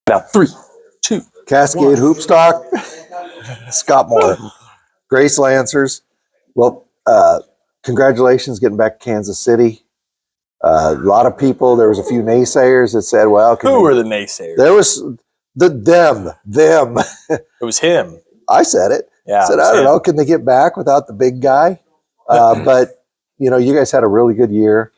Now, 3, 2, Cascade Hoopstock, Scott Moore, Grace Lancers. Well, congratulations getting back to Kansas City. A lot of people, there was a few naysayers that said, well, who were the naysayers? There was them. It was him. I said it. Yeah, I said, I don't know, can they get back without the big guy? But, you know, you guys had a really good year,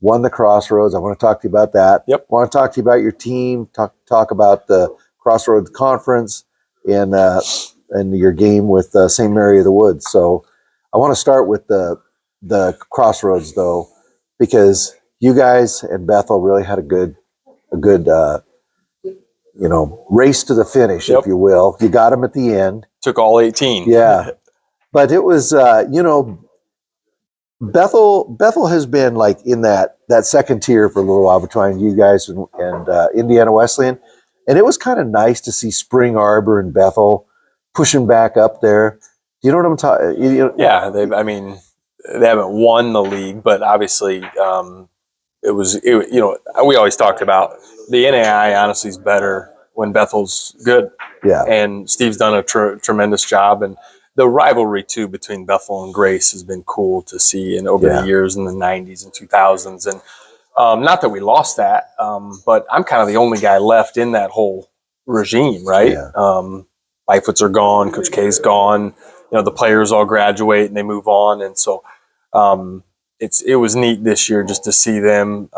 won the Crossroads. I want to talk to you about that. Yep. I want to talk to you about your team, talk about the Crossroads Conference and your game with St. Mary of the Woods. So I want to start with the Crossroads, though, because you guys and Bethel really had a good race to the finish, if you will. You got them at the end. Took all 18. Yeah. But it was, Bethel has been like in that second tier for a little while between you guys and Indiana Wesleyan. And it was kind of nice to see Spring Arbor and Bethel pushing back up there. You know what I'm talking? Yeah, they haven't won the league, but obviously we always talked about the NAI honestly is better when Bethel's good. Yeah. And Steve's done a tremendous job. And the rivalry, too, between Bethel and Grace has been cool to see over the years in the 90s and 2000s. And not that we lost that, but I'm kind of the only guy left in that whole regime, right? Yeah. Lightfoots are gone. Coach K's gone. The players all graduate and they move on. And so it was neat this year just to see them.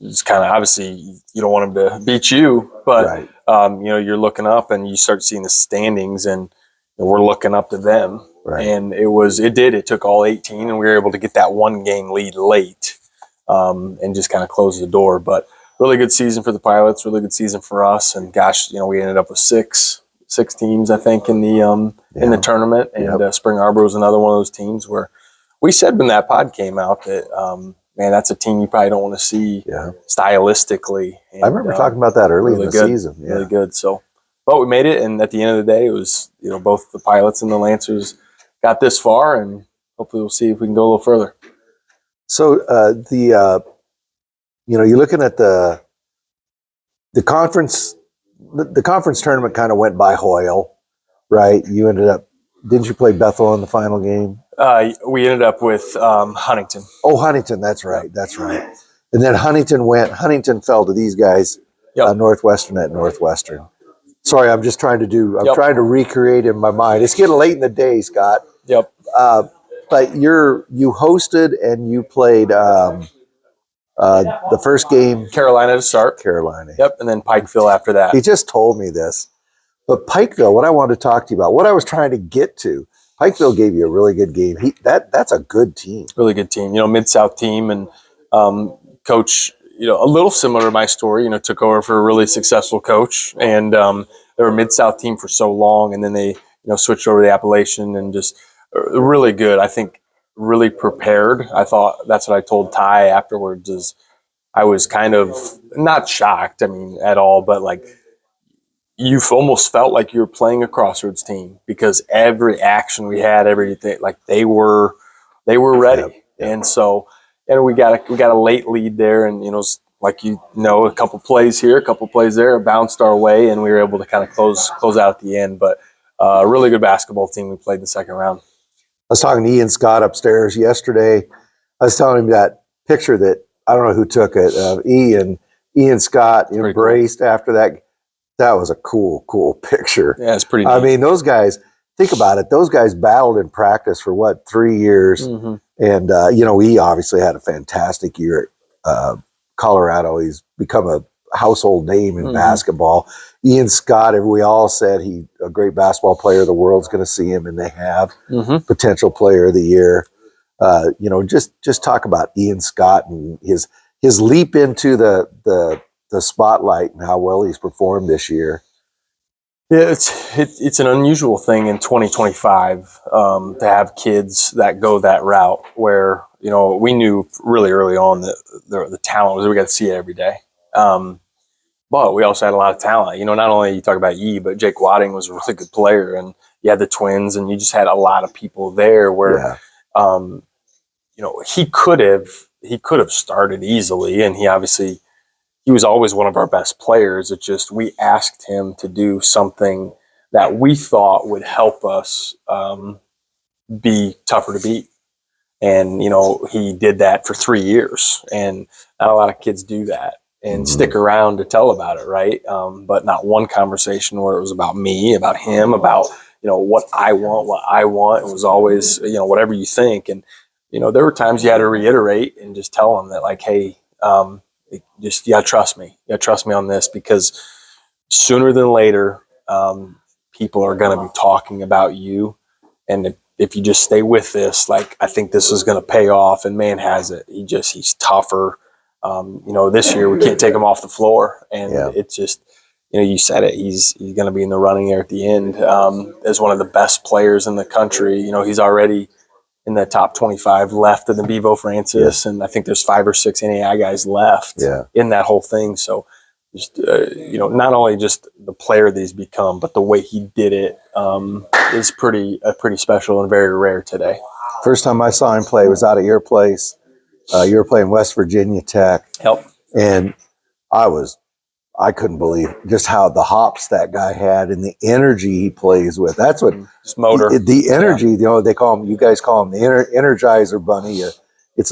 It's kind of obviously you don't want them to beat you, but right. You're looking up and you start seeing the standings and we're looking up to them. Right. And it took all 18 and we were able to get that one game lead late and just kind of close the door. But really good season for the Pilots, really good season for us. And gosh, we ended up with six teams, I think, in the tournament. And Spring Arbor was another one of those teams where we said when that pod came out that, man, that's a team you probably don't want to see stylistically. And, I remember talking about that early in the season. Yeah. Really good. So, but we made it, and at the end of the day, it was both the Pilots and the Lancers got this far, and hopefully we'll see if we can go a little further. So you're looking at the conference. The conference tournament kind of went by Hoyle, right? You ended up. Didn't you play Bethel in the final game? We ended up with Huntington. Oh, Huntington. That's right. And then Huntington fell to these guys, Northwestern at Northwestern. Sorry, I'm just trying to recreate in my mind. It's getting late in the day, Scott. Yep. But you hosted and you played the first game. Carolina to start. Carolina. Yep, and then Pikeville after that. He just told me this. But Pikeville, what I wanted to talk to you about, what I was trying to get to, Pikeville gave you a really good game. That's a good team. Really good team. Mid-South team. And Coach, a little similar to my story, took over for a really successful coach. And they were a Mid-South team for so long. And then they, switched over to the Appalachian and just really good. I think really prepared. I thought that's what I told Ty afterwards is I was kind of not shocked, at all, but like, you've almost felt like you were playing a Crossroads team because every action we had, everything, like they were ready. Yep. And so, we got a late lead there, and a couple plays here, a couple plays there, bounced our way, and we were able to kind of close out at the end. But a really good basketball team we played in the second round. I was talking to Ian Scott upstairs yesterday. I was telling him that picture that I don't know who took it. Ian Scott embraced cool. After that. That was a cool picture. Yeah, it's pretty neat. Those guys, think about it. Those guys battled in practice for 3 years? Mm-hmm. And, he obviously had a fantastic year at Colorado. He's become a household name in basketball. Ian Scott, we all said a great basketball player. The world's going to see him, and they have potential player of the year. Just talk about Ian Scott and his leap into the spotlight and how well he's performed this year. Yeah, it's an unusual thing in 2025 to have kids that go that route where, we knew really early on that the talent was, we got to see it every day. But we also had a lot of talent. Not only you talk about but Jake Wadding was a really good player, and you had the twins, and you just had a lot of people there where, he could have started easily, and he obviously he was always one of our best players. It just, we asked him to do something that we thought would help us be tougher to beat. And, he did that for 3 years, and not a lot of kids do that and stick around to tell about it. Right. But not one conversation where it was about me, about him, about, what I want. It was always, whatever you think. And, there were times you had to reiterate and just tell them that, like, hey, just, you gotta trust me. You gotta trust me on this, because sooner than later, people are going to be talking about you. And if you just stay with this, like, I think this is going to pay off. And man, has it. He's tougher. This year we can't take him off the floor. And it's just, you said it. He's going to be in the running there at the end as one of the best players in the country. He's already in the top 25 left of the Bevo Francis. And I think there's 5 or 6 NAI guys left in that whole thing. So, just not only just the player that he's become, but the way he did it is pretty special and very rare today. First time I saw him play was out at your place. You were playing West Virginia Tech. Yep. And I couldn't believe just how the hops that guy had and the energy he plays with. That's what just motor. The energy. They call him. You guys call him the Energizer Bunny. It's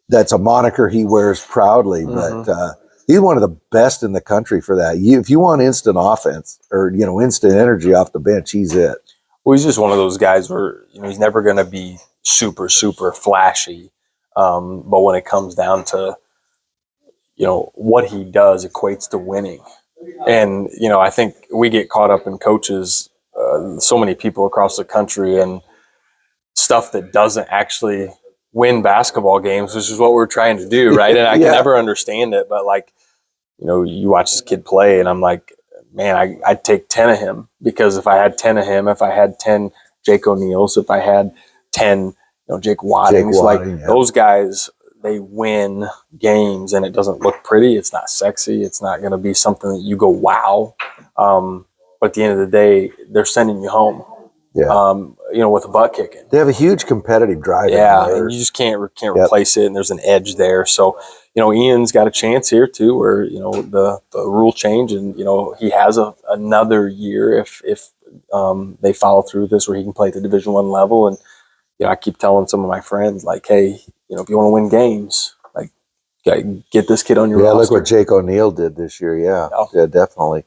that's a moniker he wears proudly, but. He's one of the best in the country for that. If you want instant offense or, instant energy off the bench, he's it. Well, he's just one of those guys where, he's never going to be super, super flashy. But when it comes down to, what he does equates to winning. And, I think we get caught up in coaches, so many people across the country, and stuff that doesn't actually win basketball games, which is what we're trying to do, right? And I can never understand it, but like, you watch this kid play, and I'm like, man, I'd take 10 of him, because if I had 10 of him, if I had 10 Jake O'Neills, if I had 10, Jake Waddings, those guys, they win games, and it doesn't look pretty. It's not sexy. It's not going to be something that you go, wow. But at the end of the day, they're sending you home. Yeah. With a butt kicking. They have a huge competitive drive. Yeah, and you just can't replace it, and there's an edge there. So, Ian's got a chance here too, where the rule change, and he has another year if they follow through this, where he can play at the Division I level. And I keep telling some of my friends, like, hey, if you want to win games, like, get this kid on your roster. Look what Jake O'Neill did this year. Yeah, definitely.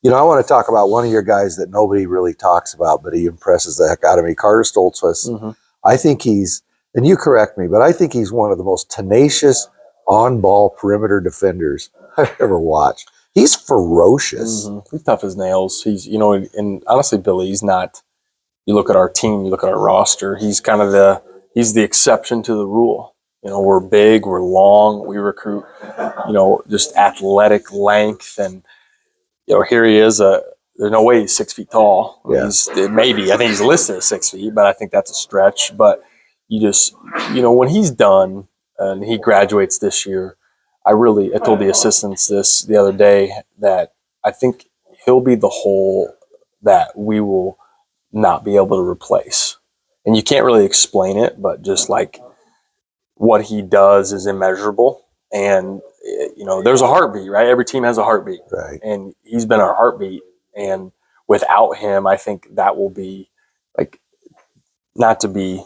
I want to talk about one of your guys that nobody really talks about, but he impresses the heck out of me, Carter Stoltzfus. I think and you correct me, but I think he's one of the most tenacious on-ball perimeter defenders I've ever watched. He's ferocious. He's tough as nails. He's, and honestly, Billy, he's not, you look at our team, you look at our roster, he's kind of he's the exception to the rule. We're big, we're long, we recruit, just athletic length, and here he is. There's no way he's 6 feet tall. Yeah. I think he's listed at 6 feet, but I think that's a stretch. But you just, when he's done and he graduates this year, I told the assistants this the other day, that I think he'll be the hole that we will not be able to replace. And you can't really explain it, but just like what he does is immeasurable. And there's a heartbeat, right? Every team has a heartbeat, right? And he's been our heartbeat. And without him, I think that will be, like, not to be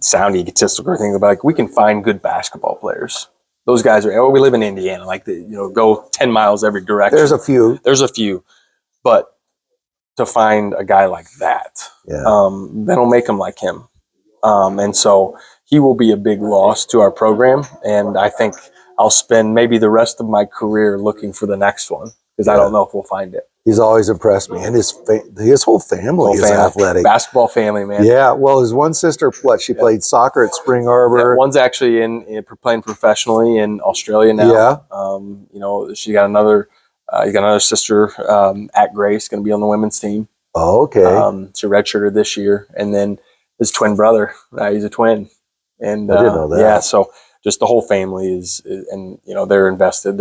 sound egotistical or anything, but like, we can find good basketball players. Those guys we live in Indiana, like, go 10 miles every direction. There's a few, but to find a guy like that, that'll make them like him. And so he will be a big loss to our program. And I think I'll spend maybe the rest of my career looking for the next one, because I don't know if we'll find it. He's always impressed me, and his whole family is athletic. Basketball family, man. Yeah, well, his one sister, she played soccer at Spring Arbor. Yeah, one's actually playing professionally in Australia now. Yeah. She got another. You got another sister at Grace, going to be on the women's team. Oh, okay. She redshirted this year, and then his twin brother. He's a twin, and I didn't know that. Yeah, so just the whole family is and they're invested.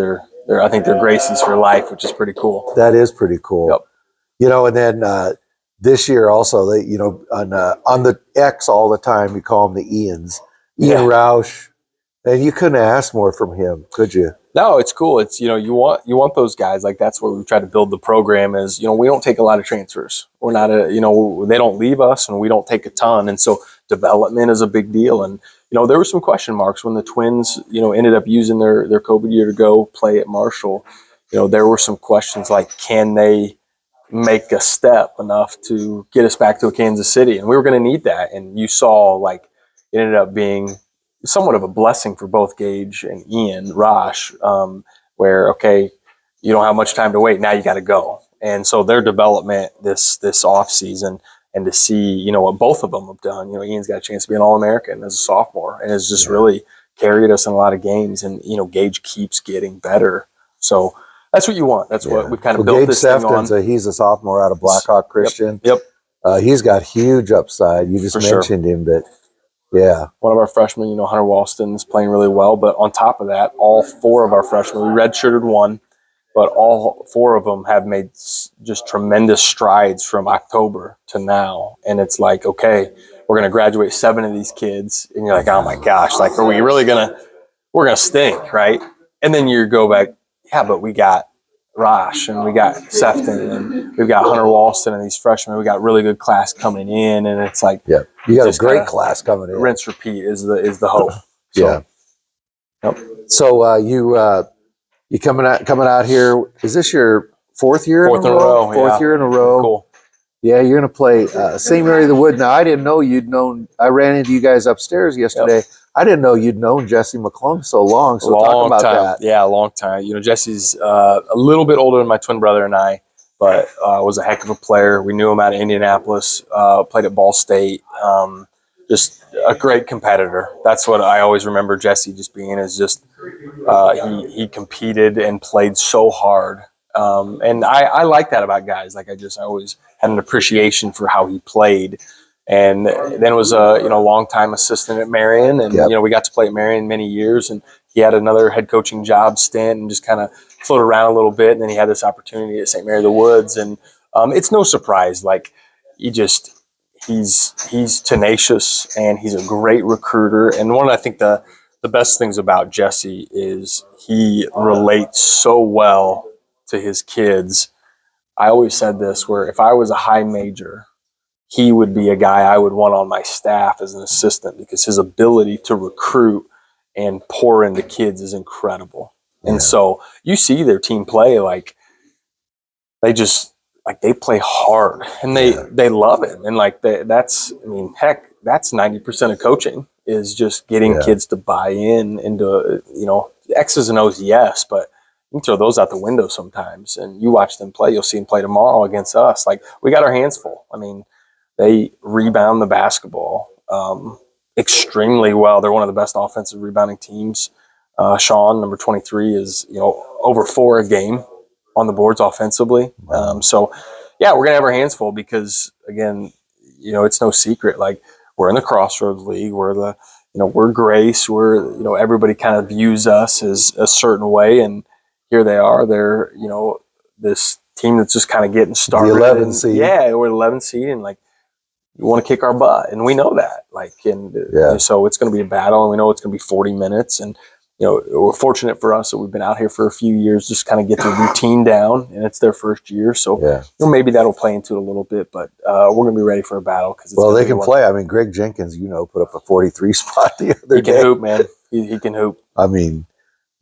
I think they're Gracies for life, which is pretty cool. That is pretty cool. Yep. And then this year also, they, on the X all the time, we call them the Ians. Ian Roush, and you couldn't ask more from him, could you? No, it's cool. It's, you want those guys. Like, that's where we try to build the program is, we don't take a lot of transfers. We're not they don't leave us and we don't take a ton. And so development is a big deal. And, there were some question marks when the Twins, ended up using their COVID year to go play at Marshall. There were some questions like, can they make a step enough to get us back to a Kansas City? And we were going to need that. And you saw, like, it ended up being somewhat of a blessing for both Gage and Ian Rosh, where, okay, you don't have much time to wait. Now you got to go. And so their development this off season, and to see, what both of them have done, Ian's got a chance to be an All-American as a sophomore and has just really carried us in a lot of games. And, Gage keeps getting better. So that's what you want. That's what we've kind of built Gage this thing on. He's a sophomore out of Blackhawk Christian. Yep. He's got huge upside. You just mentioned him, but yeah. One of our freshmen, Hunter Walston, is playing really well. But on top of that, all four of our freshmen, we redshirted one, but all four of them have made just tremendous strides from October to now. And it's like, okay, we're going to graduate 7 of these kids. And you're like, oh my gosh, like, are we really we're going to stink, right? And then you go back, yeah, but we got Rosh and we got Sefton and we've got Hunter Walston and these freshmen. We got really good class coming in, and it's like, yeah, you got a great class coming in. Rinse repeat is the hope. So, yeah. Yep. So you coming out here? Is this your fourth year? Fourth in a row. Fourth year in a row. Cool. Yeah, you're going to play same area of the wood. Now, I didn't know you'd known. I ran into you guys upstairs yesterday. Yep. I didn't know you'd known Jesse McClung so long. So talk about that. Yeah, a long time. Jesse's a little bit older than my twin brother and I, but was a heck of a player. We knew him out of Indianapolis, played at Ball State. Just a great competitor. That's what I always remember Jesse just being, is just he competed and played so hard. And I like that about guys. Like, I always had an appreciation for how he played. And then was a longtime assistant at Marion, and we got to play at Marion many years. And he had another head coaching job stint and just kind of floated around a little bit. And then he had this opportunity at St. Mary of the Woods, and it's no surprise. Like, he's tenacious and he's a great recruiter. And one of, I think, the best things about Jesse is he relates so well to his kids. I always said this, where if I was a high major, he would be a guy I would want on my staff as an assistant, because his ability to recruit and pour into kids is incredible. Yeah. And so you see their team play, like, they play hard and they love it. And that's 90% of coaching is just getting kids to buy into, X's and O's, yes, but you can throw those out the window sometimes. And you watch them play, you'll see them play tomorrow against us. Like, we got our hands full. I mean, they rebound the basketball extremely well. They're one of the best offensive rebounding teams. Sean, number 23, is over 4 a game on the boards offensively. Wow. So, yeah, we're gonna have our hands full because, again, it's no secret. Like, we're in the Crossroads League. We're we're Grace. We're everybody kind of views us as a certain way, and here they are. They're this team that's just kind of getting started. The 11 seed. Yeah, we're the 11 seed, and like, you want to kick our butt, and we know that. Like, so it's going to be a battle, and we know it's going to be 40 minutes. And we're fortunate for us that we've been out here for a few years, just kind of get the routine down, and it's their first year. So maybe that'll play into it a little bit, but we're going to be ready for a battle. Well, they can play. I mean, Greg Jenkins, put up a 43 spot the other day. He can hoop, man. He can hoop. I mean,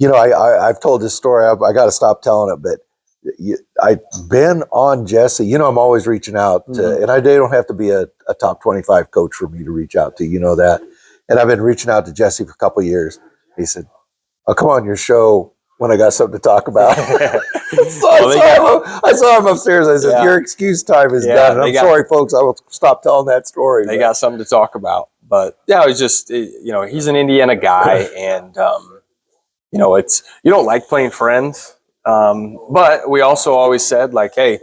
I've told this story. I got to stop telling it, but I've been on Jesse. I'm always reaching out to, and they don't have to be a top 25 coach for me to reach out to, that. And I've been reaching out to Jesse for a couple of years. He said, I'll come on your show when I got something to talk about. So I saw him upstairs. I said, your excuse time is done. And I'm sorry, folks. I will stop telling that story. They got something to talk about. But yeah, it's just, he's an Indiana guy. And, it's, you don't like playing friends. But we also always said, like, hey, if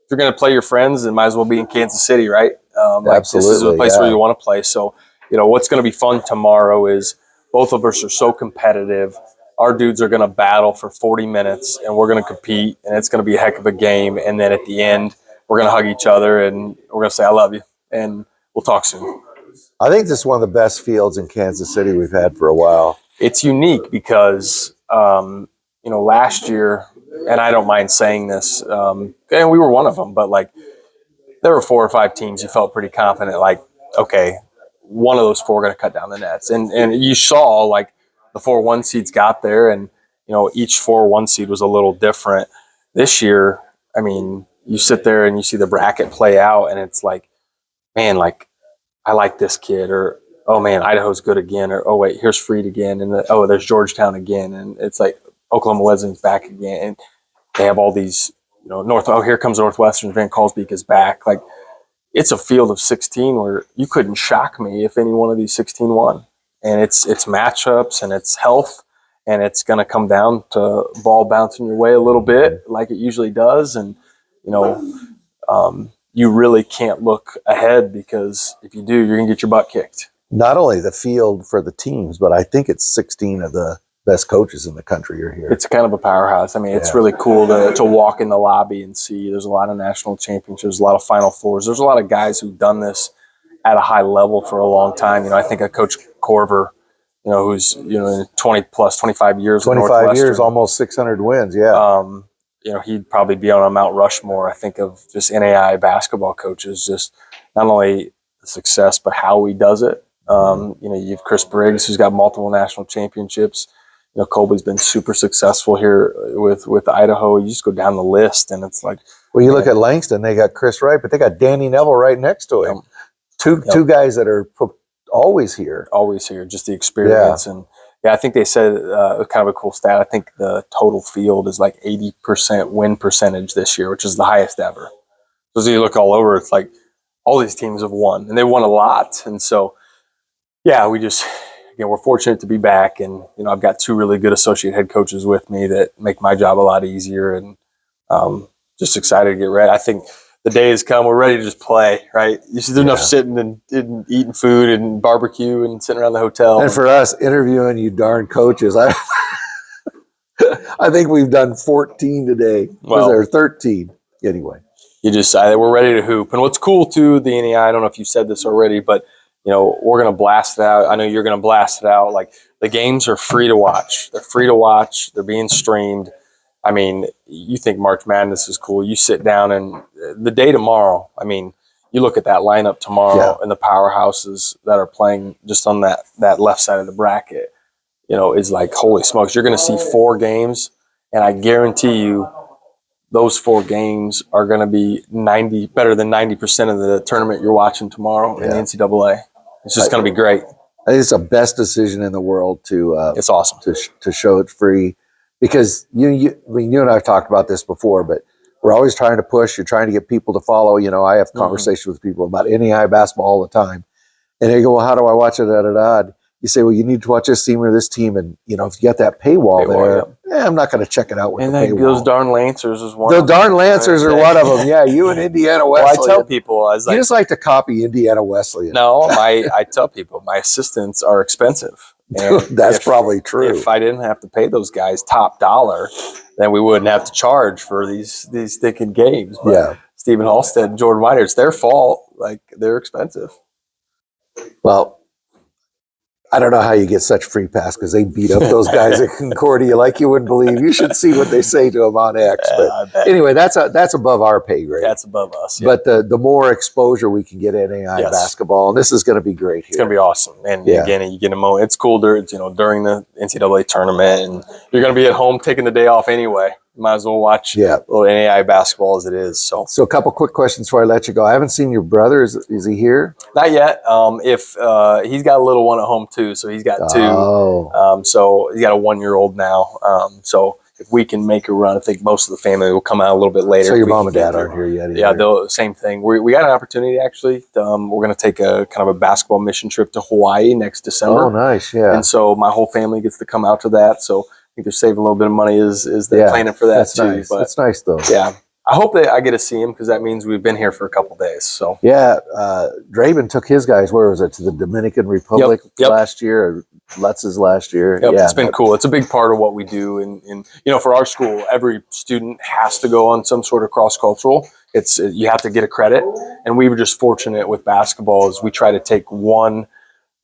you're going to play your friends, it might as well be in Kansas City, right? Absolutely. This is a place where you want to play. So, what's going to be fun tomorrow is both of us are so competitive. Our dudes are going to battle for 40 minutes, and we're going to compete, and it's going to be a heck of a game. And then at the end, we're going to hug each other, and we're going to say, I love you, and we'll talk soon. I think this is one of the best fields in Kansas City we've had for a while. It's unique because, last year, and I don't mind saying this, and we were one of them, but like there were 4 or 5 teams you felt pretty confident, like, okay, one of those 4 are going to cut down the nets. And you saw like the 4 1 seeds got there, and each 4 1 seed was a little different. This year, I mean, you sit there and you see the bracket play out, and it's like, man, like I like this kid, or oh man, Idaho's good again, or oh wait, here's Freed again, and oh there's Georgetown again, and it's like Oklahoma Wesleyan's back again, and they have all these, here comes Northwestern, Van Kalsbeek is back. Like it's a field of 16 where you couldn't shock me if any one of these 16 won, and it's matchups and it's health, and it's going to come down to ball bouncing your way a little bit like it usually does, and you really can't look ahead, because if you do, you're going to get your butt kicked. Not only the field for the teams, but I think it's 16 of the best coaches in the country are here. It's kind of a powerhouse. I mean, it's really cool to walk in the lobby and see there's a lot of national championships, a lot of Final Fours. There's a lot of guys who've done this at a high level for a long time. I think of Coach Corver, who's, 20 plus 25 years. 25 years, almost 600 wins. Yeah. He'd probably be on a Mount Rushmore. I think of just NAI basketball coaches, just not only the success, but how he does it. You have Chris Briggs, who's got multiple national championships. Colby's been super successful here with Idaho. You just go down the list, and it's like, well, you look at Langston, they got Chris Wright, but they got Danny Neville right next to him. Two guys that are always here. Always here, just the experience. And I think they said kind of a cool stat. I think the total field is like 80% win percentage this year, which is the highest ever. So as you look all over, it's like all these teams have won, and they won a lot. And so, we're fortunate to be back, and I've got 2 really good associate head coaches with me that make my job a lot easier, and just excited to get ready. I think the day has come. We're ready to just play, right? You see, there's enough sitting and eating food and barbecue and sitting around the hotel. And for us, interviewing you darn coaches, I think we've done 14 today. Was there 13? Anyway. We're ready to hoop. And what's cool too, the NEI, I don't know if you said this already, but we're going to blast it out. I know you're going to blast it out. Like the games are free to watch. They're free to watch. They're being streamed. I mean, you think March Madness is cool. You sit down, and the day tomorrow, I mean, you look at that lineup tomorrow and the powerhouses that are playing just on that left side of the bracket, is like, holy smokes, you're going to see 4 games. And I guarantee you those 4 games are going to be better than 90% of the tournament you're watching tomorrow in the NCAA. It's just going to be great. I think it's the best decision in the world to. It's awesome to show it free, because you and I have talked about this before, but we're always trying to push. You're trying to get people to follow. I have conversations with people about NEI basketball all the time, and they go, "Well, how do I watch it?" You say, "Well, you need to watch this team or this team," and if you got that paywall there, I'm not going to check it out with the paywall. Those darn Lancers is one. The darn Lancers are one of them. Yeah, you and Indiana Wesleyan. Well, I tell people, you just like to copy Indiana Wesleyan. No, I tell people my assistants are expensive. And that's probably true. If I didn't have to pay those guys top dollar, then we wouldn't have to charge for these sticking games. But Stephen Halstead and Jordan Weiner, it's their fault. Like, they're expensive. Well, I don't know how you get such free pass, because they beat up those guys at Concordia like you wouldn't believe. You should see what they say to them on X. But anyway, that's above our pay grade. That's above us. Yeah. But the more exposure we can get at NAI basketball, and this is going to be great here. It's going to be awesome. And again, you get a moment. It's cool during the NCAA tournament, and you're going to be at home taking the day off anyway. Might as well watch little NAI basketball as it is. So a couple quick questions before I let you go. I haven't seen your brother. Is he here? Not yet. If he's got a little one at home too, so he's got 2. So he's got a 1-year-old now. So if we can make a run, I think most of the family will come out a little bit later. So your mom and dad aren't here yet either. Yeah, same thing. We got an opportunity actually. We're going to take a kind of a basketball mission trip to Hawaii next December. Oh, nice. Yeah. And so my whole family gets to come out to that. So I think they're saving a little bit of money as they're planning for that too. Nice. But that's nice though. Yeah. I hope that I get to see him, because that means we've been here for a couple of days. So Draven took his guys. Where was it? To the Dominican Republic last year, or Lutz's last year. Yep. It's been cool. It's a big part of what we do. And for our school, every student has to go on some sort of cross cultural. You have to get a credit, and we were just fortunate with basketball as we try to take one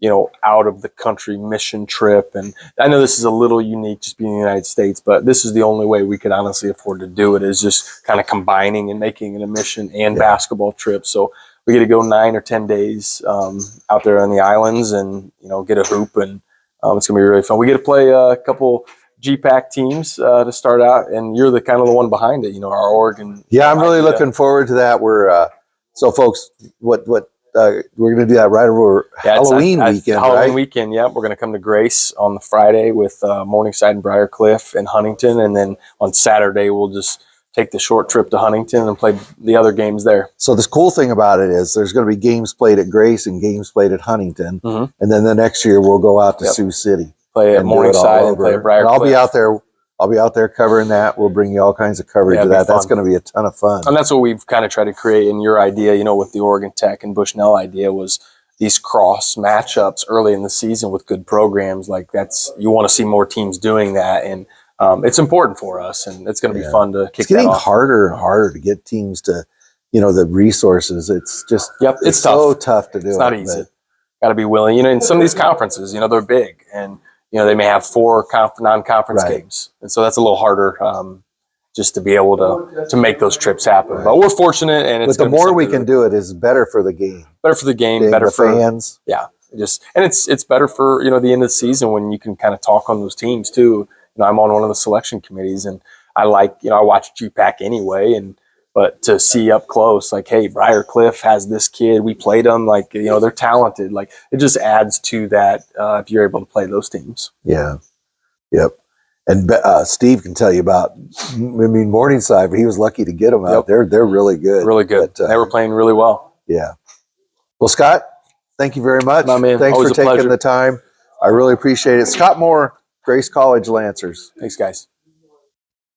out of the country mission trip. And I know this is a little unique just being in the United States, but this is the only way we could honestly afford to do it, is just kind of combining and making it a mission and basketball trip. So we get to go 9 or 10 days out there on the islands and, get a hoop, and it's going to be really fun. We get to play a couple GPAC teams to start out, and you're the kind of the one behind it, our Oregon. Yeah, I'm really looking forward to that. We're so folks, we're going to do that right over Halloween weekend. Halloween weekend, yeah. We're going to come to Grace on the Friday with Morningside and Briarcliff and Huntington, and then on Saturday we'll just take the short trip to Huntington and play the other games there. So this cool thing about it is there's going to be games played at Grace and games played at Huntington, and then the next year we'll go out to Sioux City, play at Morningside and play at Briarcliff. I'll be out there. I'll be out there covering that. We'll bring you all kinds of coverage of that. That's going to be a ton of fun. And that's what we've kind of tried to create. In your idea, with the Oregon Tech and Bushnell idea, was these cross matchups early in the season with good programs. Like you want to see more teams doing that, and it's important for us, and it's going to be fun to kick. It's getting harder and harder to get teams to, the resources. It's just it's so tough to do. It's not easy. Got to be willing. In some of these conferences, they're big, and they may have 4 non-conference games, and so that's a little harder just to be able to make those trips happen. But we're fortunate, and but the more we can do it is better for the game. Better for the game, better for fans. Yeah, and it's better for the end of the season when you can kind of talk on those teams too. I'm on one of the selection committees, and I watch GPAC anyway, but to see up close, like, hey, Briarcliff has this kid. We played them. Like, they're talented. Like, it just adds to that if you're able to play those teams. Yeah. Yep. And Steve can tell you about, Morningside, but he was lucky to get them out. They're really good. Really good. But, they were playing really well. Yeah. Well, Scott, thank you very much. My man, thanks always for taking the time. I really appreciate it. Scott Moore, Grace College Lancers. Thanks, guys.